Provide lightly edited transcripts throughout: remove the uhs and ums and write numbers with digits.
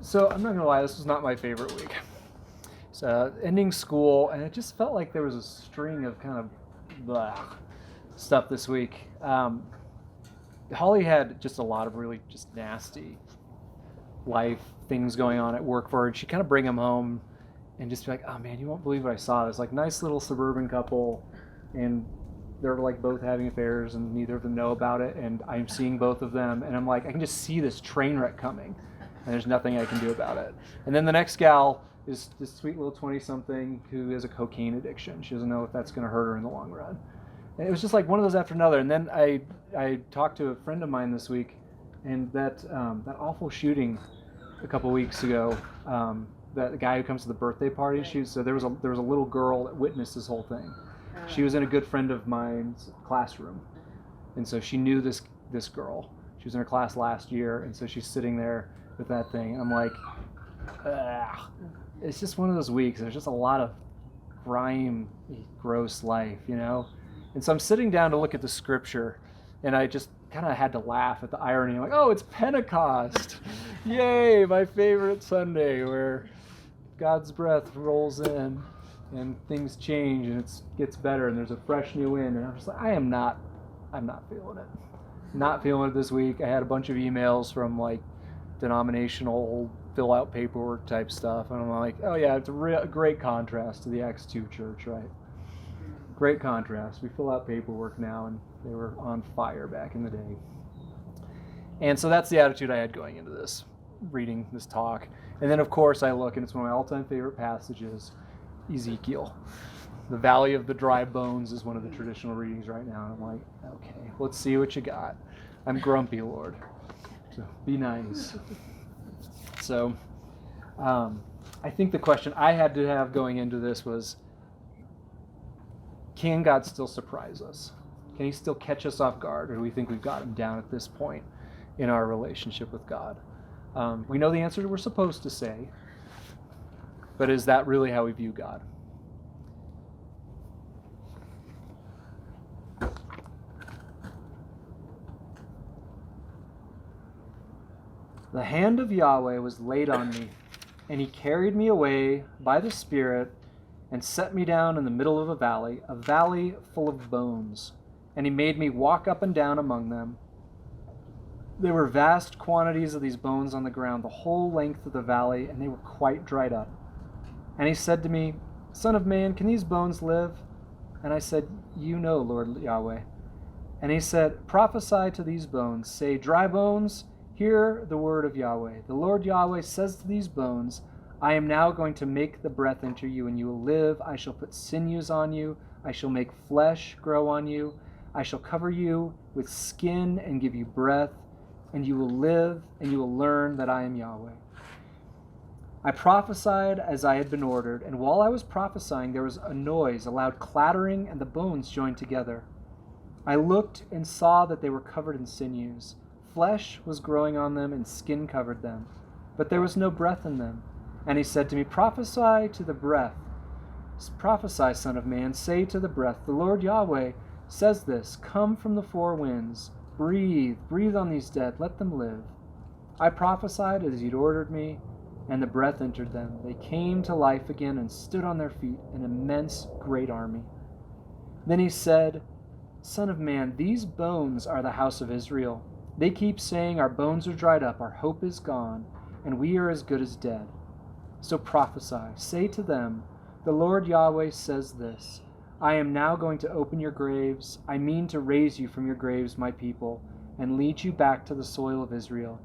So I'm not gonna lie, this was not my favorite week. So ending school, and it just felt like there was a string of kind of blah stuff this week. Holly had just a lot of really just nasty life things going on at work for her, and she'd kind of bring them home and just be like, oh man, you won't believe what I saw. This like nice little suburban couple, and they're like both having affairs, and neither of them know about it, and I'm seeing both of them, and I'm like, I can just see this train wreck coming, and there's nothing I can do about it. And then the next gal is this sweet little 20-something who has a cocaine addiction. She doesn't know if that's going to hurt her in the long run. And it was just like one of those after another. And then I talked to a friend of mine this week, and that awful shooting a couple weeks ago, that guy who comes to the birthday party shoots. So there was a little girl that witnessed this whole thing. She was in a good friend of mine's classroom, and so she knew this girl. She was in her class last year, and so she's sitting there with that thing. And I'm like, ugh. It's just one of those weeks. There's just a lot of grime, gross life, you know? And so I'm sitting down to look at the scripture, and I just kind of had to laugh at the irony. I'm like, oh, it's Pentecost. Yay, my favorite Sunday, where God's breath rolls in and things change and it gets better and there's a fresh new wind. And I'm just like, I'm not feeling it. Not feeling it this week. I had a bunch of emails from like denominational fill out paperwork type stuff, and I'm like, oh yeah, it's a great contrast to the Acts 2 church, right? Great contrast. We fill out paperwork now, and they were on fire back in the day. And so that's the attitude I had going into this, reading this talk. And then of course I look, and it's one of my all-time favorite passages, Ezekiel. The Valley of the Dry Bones is one of the traditional readings right now, and I'm like, okay, let's see what you got. I'm grumpy, Lord, so be nice. So I think the question I had to have going into this was, can God still surprise us? Can he still catch us off guard? Or do we think we've got him down at this point in our relationship with God? We know the answer we're supposed to say, but is that really how we view God? The hand of Yahweh was laid on me, and he carried me away by the Spirit and set me down in the middle of a valley full of bones. And he made me walk up and down among them. There were vast quantities of these bones on the ground, the whole length of the valley, and they were quite dried up. And he said to me, Son of man, can these bones live? And I said, You know, Lord Yahweh. And he said, Prophesy to these bones, say, Dry bones, hear the word of Yahweh. The Lord Yahweh says to these bones, I am now going to make the breath enter you, and you will live. I shall put sinews on you. I shall make flesh grow on you. I shall cover you with skin and give you breath, and you will live, and you will learn that I am Yahweh. I prophesied as I had been ordered, and while I was prophesying, there was a noise, a loud clattering, and the bones joined together. I looked and saw that they were covered in sinews. Flesh was growing on them, and skin covered them, but there was no breath in them. And he said to me, Prophesy to the breath. Prophesy, Son of man, say to the breath, The Lord Yahweh says this, Come from the four winds, breathe on these dead, let them live. I prophesied as he'd ordered me, and the breath entered them. They came to life again and stood on their feet, an immense, great army. Then he said, Son of man, these bones are the house of Israel. They keep saying, Our bones are dried up, our hope is gone, and we are as good as dead. So prophesy, say to them, The Lord Yahweh says this, I am now going to open your graves. I mean to raise you from your graves, my people, and lead you back to the soil of Israel.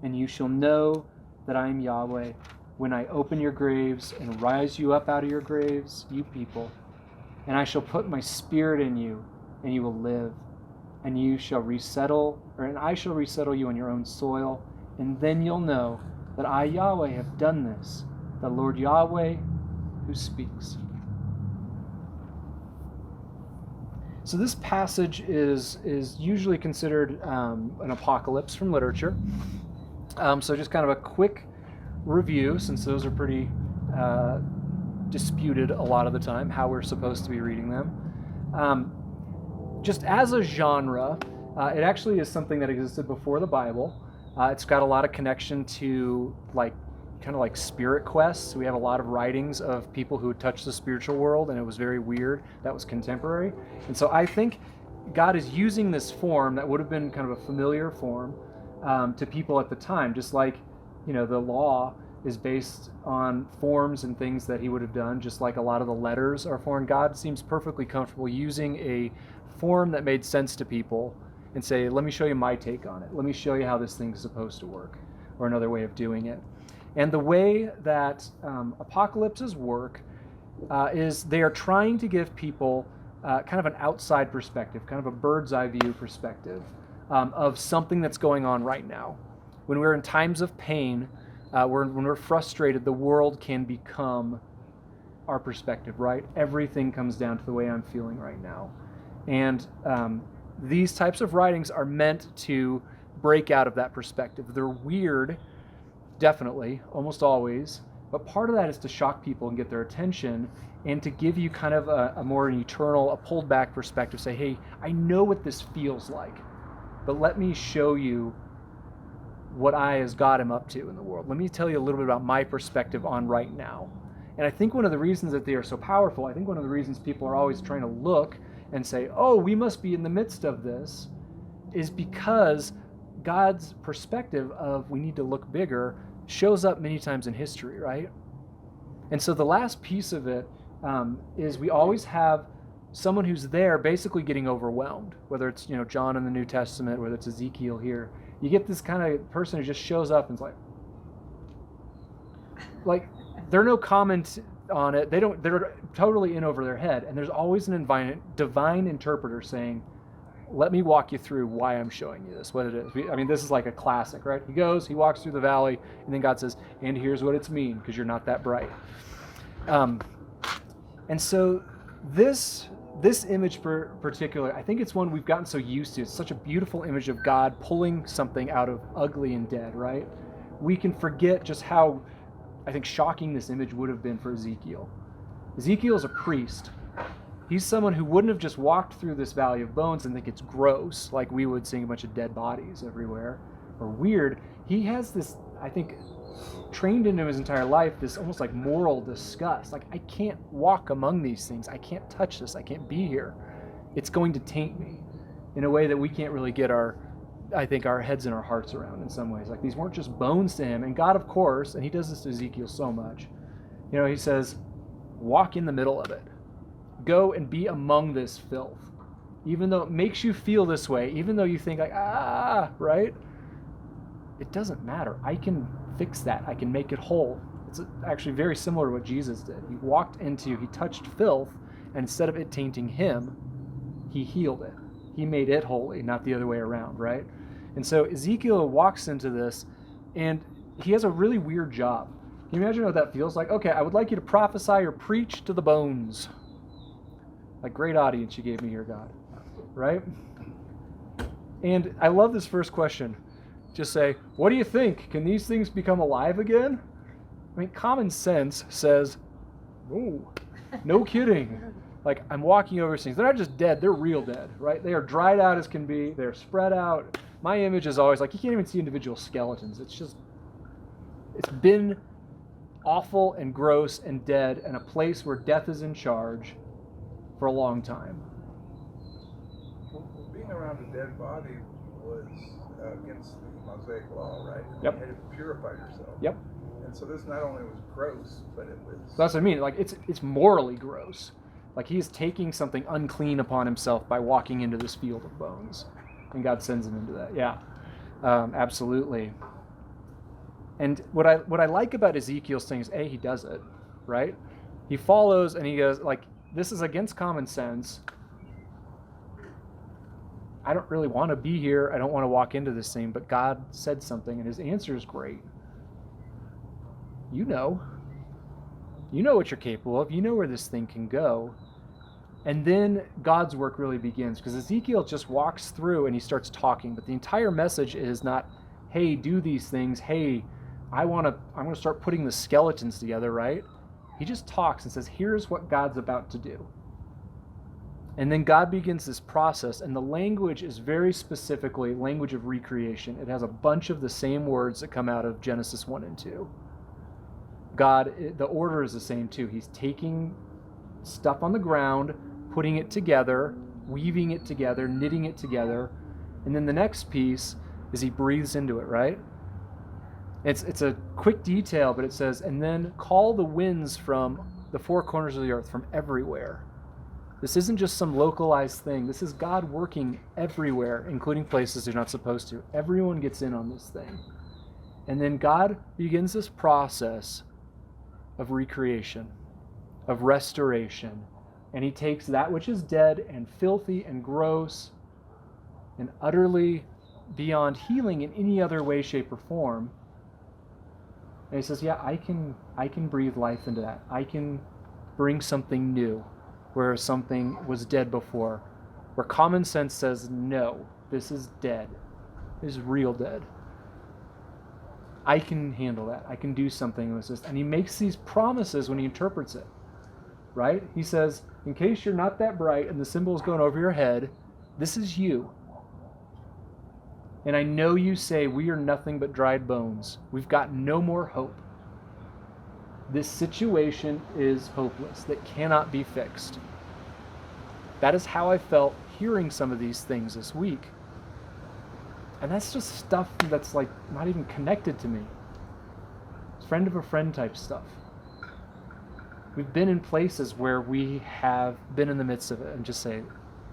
And you shall know that I am Yahweh when I open your graves and rise you up out of your graves, you people. And I shall put my spirit in you, and you will live. And I shall resettle you on your own soil, and then you'll know that I, Yahweh, have done this, the Lord Yahweh who speaks. So this passage is usually considered an apocalypse from literature. So just kind of a quick review, since those are pretty disputed a lot of the time, how we're supposed to be reading them. Just as a genre, it actually is something that existed before the Bible. It's got a lot of connection to like kind of like spirit quests. We have a lot of writings of people who touched the spiritual world, and it was very weird. That was contemporary. And so I think God is using this form that would have been kind of a familiar form to people at the time, just like, the law is based on forms and things that he would have done, just like a lot of the letters are foreign. God seems perfectly comfortable using a form that made sense to people and say, let me show you my take on it. Let me show you how this thing's supposed to work, or another way of doing it. And the way that apocalypses work is they are trying to give people kind of an outside perspective, kind of a bird's eye view perspective of something that's going on right now. When we're in times of pain, when we're frustrated, the world can become our perspective, right? Everything comes down to the way I'm feeling right now. And these types of writings are meant to break out of that perspective. They're weird, definitely, almost always, but part of that is to shock people and get their attention and to give you kind of a more eternal, a pulled back perspective. Say, hey, I know what this feels like, but let me show you what I as God am up to in the world. Let me tell you a little bit about my perspective on right now. And I think one of the reasons that they are so powerful, I think one of the reasons people are always trying to look and say, oh, we must be in the midst of this, is because God's perspective of we need to look bigger shows up many times in history, right? And so the last piece of it is we always have someone who's there basically getting overwhelmed, whether it's John in the New Testament, whether it's Ezekiel here. You get this kind of person who just shows up and is like there are no comments on it. They're totally in over their head. And there's always an divine interpreter saying, let me walk you through why I'm showing you this, what it is. I mean, this is like a classic, right? He walks through the valley, and then God says, and here's what it's mean, because you're not that bright. And so this image particular, I think it's one we've gotten so used to. It's such a beautiful image of God pulling something out of ugly and dead, right? We can forget just how, I think, shocking this image would have been for Ezekiel. Ezekiel is a priest. He's someone who wouldn't have just walked through this valley of bones and think it's gross, like we would, seeing a bunch of dead bodies everywhere, or weird. He has this, I think, trained into his entire life, this almost like moral disgust. Like, I can't walk among these things. I can't touch this. I can't be here. It's going to taint me in a way that we can't really get our heads and our hearts around in some ways. Like, these weren't just bones to him. And God, of course, and he does this to Ezekiel so much, he says, walk in the middle of it. Go and be among this filth. Even though it makes you feel this way, even though you think like, right? It doesn't matter. I can fix that. I can make it whole. It's actually very similar to what Jesus did. He touched filth, and instead of it tainting him, he healed it. He made it holy, not the other way around, right? And so Ezekiel walks into this, and he has a really weird job. Can you imagine what that feels like? Okay, I would like you to prophesy or preach to the bones. Like, great audience you gave me here, God, right? And I love this first question. Just say, what do you think? Can these things become alive again? I mean, common sense says, no kidding. Like, I'm walking over things. They're not just dead, they're real dead, right? They are dried out as can be. They're spread out. My image is always like, you can't even see individual skeletons. It's been awful and gross and dead in a place where death is in charge for a long time. Well, being around a dead body was against the Mosaic law, right? Yep. You had to purify yourself. Yep. And so this not only was gross, but it was... That's what I mean. Like, it's morally gross. Like, he's taking something unclean upon himself by walking into this field of bones. And God sends him into that. Yeah. Absolutely. And what I like about Ezekiel's thing is, he does it, right? He follows and he goes, like, this is against common sense. I don't really want to be here. I don't want to walk into this thing, but God said something, and his answer is great. You know what you're capable of. You know where this thing can go. And then God's work really begins, because Ezekiel just walks through and he starts talking, but the entire message is not, hey, do these things. Hey, I'm going to start putting the skeletons together, right? He just talks and says, here's what God's about to do. And then God begins this process, and the language is very specifically language of recreation. It has a bunch of the same words that come out of Genesis 1 and 2. God, the order is the same too. He's taking stuff on the ground, putting it together, weaving it together, knitting it together, and then the next piece is he breathes into it, right? It's a quick detail, but it says, and then call the winds from the four corners of the earth, from everywhere. This isn't just some localized thing. This is God working everywhere, including places they're not supposed to. Everyone gets in on this thing. And then God begins this process of recreation, of restoration. And he takes that which is dead and filthy and gross and utterly beyond healing in any other way, shape, or form. And he says, yeah, I can breathe life into that. I can bring something new where something was dead before. Where common sense says, no, this is dead. This is real dead. I can handle that. I can do something with this. And he makes these promises when he interprets it. Right? He says, in case you're not that bright and the symbol is going over your head, this is you. And I know you say, we are nothing but dried bones. We've got no more hope. This situation is hopeless, that cannot be fixed. That is how I felt hearing some of these things this week. And that's just stuff that's like not even connected to me. It's friend of a friend type stuff. We've been in places where we have been in the midst of it and just say,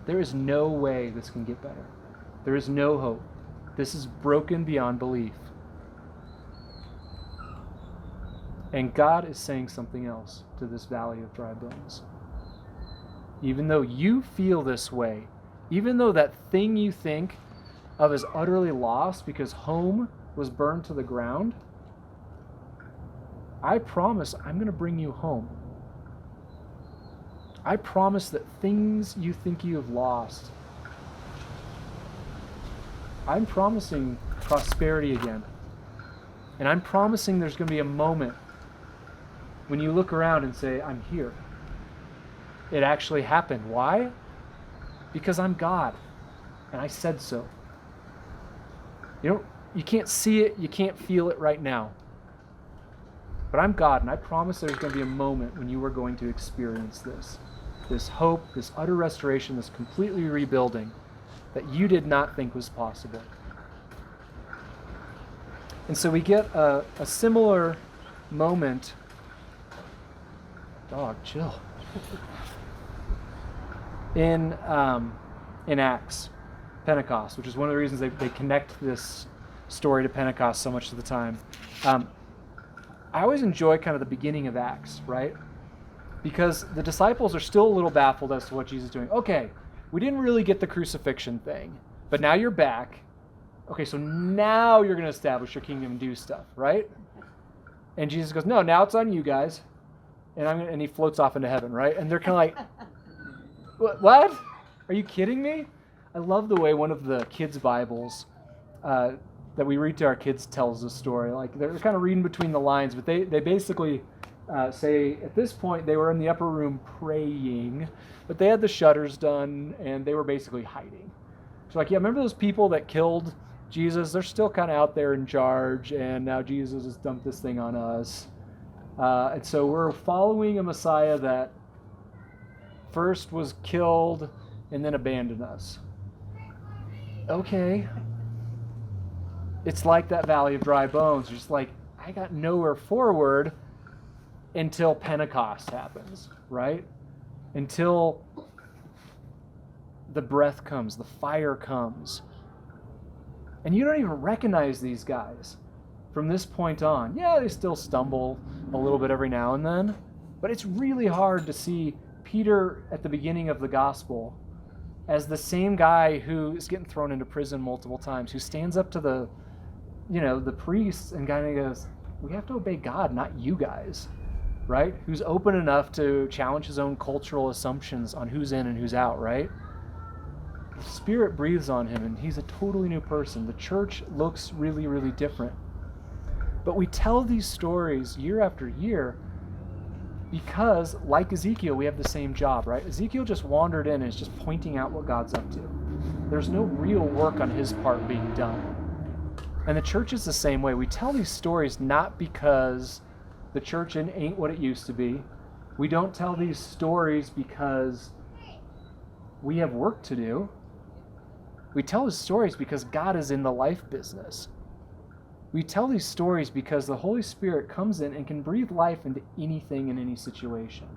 there is no way this can get better. There is no hope. This is broken beyond belief. And God is saying something else to this valley of dry bones. Even though you feel this way, even though that thing you think of as utterly lost because home was burned to the ground, I promise I'm going to bring you home. I promise that things you think you have lost, I'm promising prosperity again. And I'm promising there's going to be a moment when you look around and say, I'm here. It actually happened. Why? Because I'm God, and I said so. You can't see it, you can't feel it right now. But I'm God, and I promise there's going to be a moment when you are going to experience this hope, this utter restoration, this completely rebuilding that you did not think was possible. And so we get a similar moment. Dog, chill. In Acts, Pentecost, which is one of the reasons they connect this story to Pentecost so much of the time. I always enjoy kind of the beginning of Acts, right? Because the disciples are still a little baffled as to what Jesus is doing. Okay, we didn't really get the crucifixion thing, but now you're back. Okay, so now you're going to establish your kingdom and do stuff, right? And Jesus goes, no, now it's on you guys. And he floats off into heaven, right? And they're kind of like, what? Are you kidding me? I love the way one of the kids' Bibles that we read to our kids tells the story. Like, they're kind of reading between the lines, but they basically say at this point they were in the upper room praying, but they had the shutters done and they were basically hiding. So like, yeah, remember those people that killed Jesus? They're still kind of out there in charge, and now Jesus has dumped this thing on us. And so we're following a Messiah that first was killed and then abandoned us. Okay. It's like that valley of dry bones. Just like, I got nowhere forward until Pentecost happens, right? Until the breath comes, the fire comes. And you don't even recognize these guys from this point on. Yeah, they still stumble a little bit every now and then, but it's really hard to see Peter at the beginning of the gospel as the same guy who is getting thrown into prison multiple times, who stands up to the priests and kind of goes, we have to obey God, not you guys, right? Who's open enough to challenge his own cultural assumptions on who's in and who's out, right? The Spirit breathes on him, and he's a totally new person. The church looks really, really different. But we tell these stories year after year because, like Ezekiel, we have the same job, right? Ezekiel just wandered in and is just pointing out what God's up to. There's no real work on his part being done. And the church is the same way. We tell these stories not because the church ain't what it used to be. We don't tell these stories because we have work to do. We tell these stories because God is in the life business. We tell these stories because the Holy Spirit comes in and can breathe life into anything in any situation.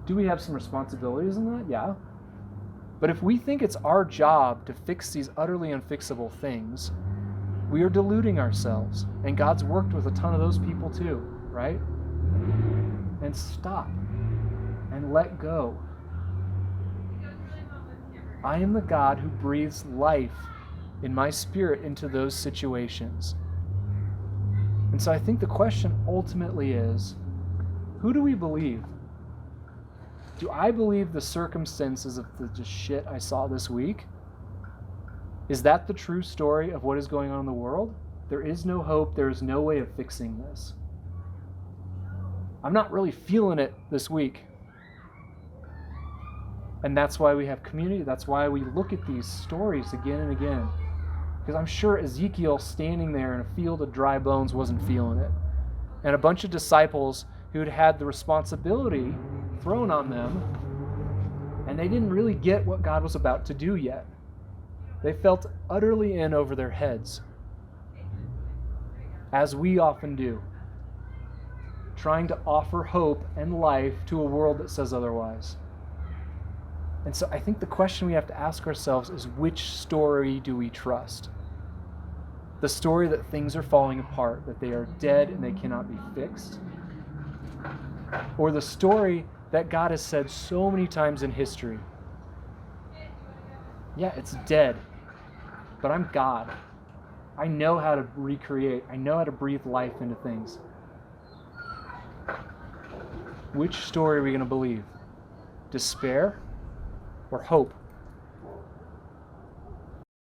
Do we have some responsibilities in that? Yeah. But if we think it's our job to fix these utterly unfixable things, we are deluding ourselves. And God's worked with a ton of those people too, right? And stop and let go. I am the God who breathes life in my spirit into those situations. And so I think the question ultimately is, who do we believe? Do I believe the circumstances of the just shit I saw this week? Is that the true story of what is going on in the world? There is no hope. There is no way of fixing this. I'm not really feeling it this week. And that's why we have community. That's why we look at these stories again and again. Because I'm sure Ezekiel standing there in a field of dry bones wasn't feeling it. And a bunch of disciples who'd had the responsibility thrown on them, and they didn't really get what God was about to do yet. They felt utterly in over their heads, as we often do, trying to offer hope and life to a world that says otherwise. And so I think the question we have to ask ourselves is, which story do we trust? The story that things are falling apart, that they are dead and they cannot be fixed? Or the story that God has said so many times in history, yeah, it's dead, but I'm God. I know how to recreate. I know how to breathe life into things. Which story are we going to believe? Despair or hope?